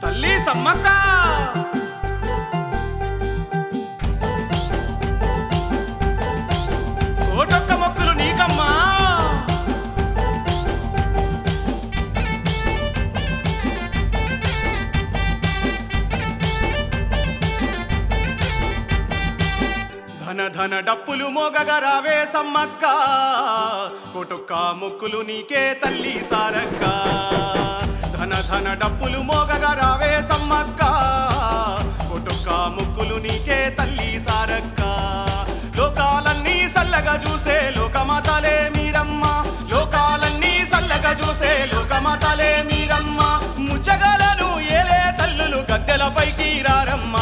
తల్లి సమ్మక్క కోటొక్క మొక్కులు నీకమ్మా. ధన ధన డప్పులు మోగగా రావే సమ్మక్క, కోటొక్క మొక్కులు నీకే తల్లి సారక్క. ధన ధన డప్పులు మోగగా రావే సమ్మక్క, కోటొక్క మొక్కులు నీకే తల్లి సారక్క. లోకాలన్నీ సల్లగా చూసే లోకమాతలే మీరమ్మ, లోకాలన్నీ సల్లగా చూసే లోకమాతలే మీరమ్మ. ముచ్చగలను ఏలే తల్లులు గద్దెలపైకి రారమ్మ.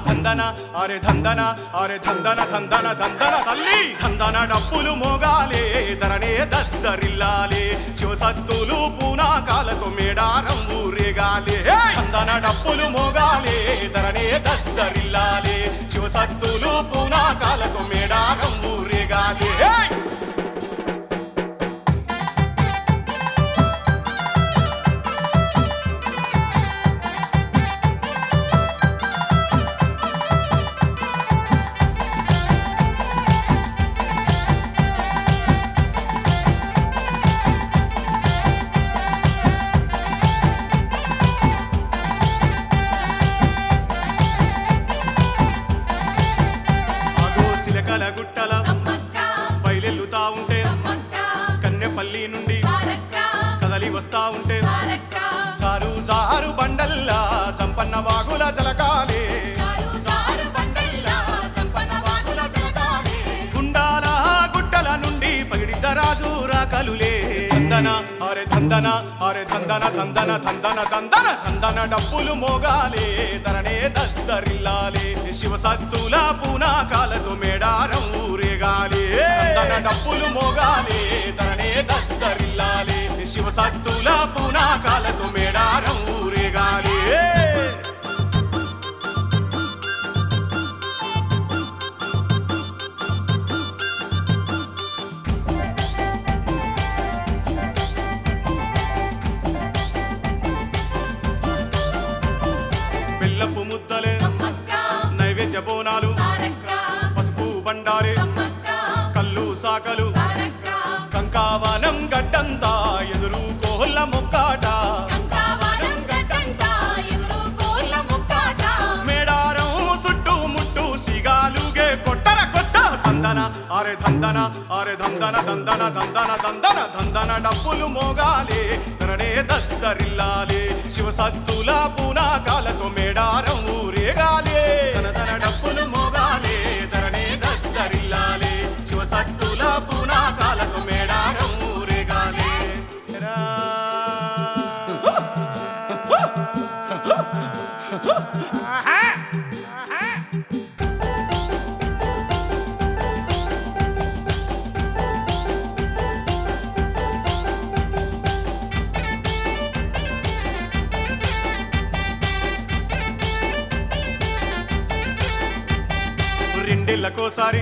దందన అరే దందన అరే దందన దందన దందన తల్లి దందన డప్పులు మోగాలే ధరణే దద్దరిల్లాలే. శివసత్తులు పూనాకాలతో మేడారం ఊరేగాలే. దందన డప్పులు మోగాలే ధరణే దద్దరిల్లాలే. శివసత్తులు పూనాకాలతో మేడారం ఊరేగాలే. చిలకల గుట్టల బయలెల్లుతా ఉంటే కన్నెపల్లి నుండి కదలి వస్తా ఉంటే చారు చారు బండల్లా చంపన్న వాగుల చలకాలే. గుండాల గుట్టల నుండి పగిడిద్ద రాజు రాకలులే. దందన అరే దందన అరే దందన దందన దందన దందన దందన డప్పులు మోగాలే ధరణే దద్దరిల్లాలే. శివసత్తుల పూనాకాలతో మేడారం ఊరేగాలే. దందన డప్పులు మోగాలే ధరణే దద్దరిల్లాలే. శివసత్తుల పూనాకాలతో మేడారం ఊరేగాలే. బెల్లపు ముద్దలే నైవేద్య బోనాలు పసుపు బండారే కల్లు సాకలు కంకావనం గడ్డంతా ఎదురు కోహుల్ల ముక్కాట. మేడారం చుట్టూ ముట్టు సిగాలుగే కొట్టర కొట్ట. దందన అరే దందన అరే దందన దందన దందన దందన దందన డప్పులు మోగాలే ధరణే దద్దరిల్లాలే. శివసత్తుల పూనాకాలతో మేడారం ఊరేగాలే. ధన డప్పులు మోగాలే ధరణే దద్దరిల్లాలే. శివసత్తుల పూనాకాలతో మేడారం ఊరేగాలే. రెండేళ్లకోసారి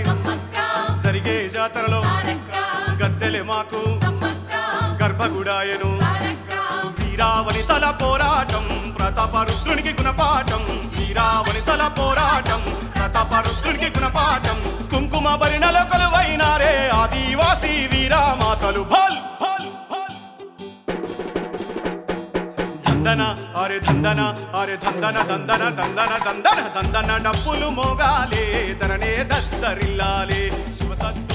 జరిగే జాతరలో గద్దెలే మాకు గర్భగుడాయను. వీరావనితల పోరాటం ప్రతాపరుద్రునికి గుణపాఠం. వీరావనితల పోరాటం ప్రతాపరుద్రునికి గుణపాఠం. కుంకుమ భరిణలో కొలువైనారే ఆదివాసీ వీరామాతలు. భల్ భల్ భల్ దందన అరే దందన అరే దందన దందన దందన దందన దందన డప్పులు మోగాలే ధరణే దద్దరిల్లాలే. శివసత్తుల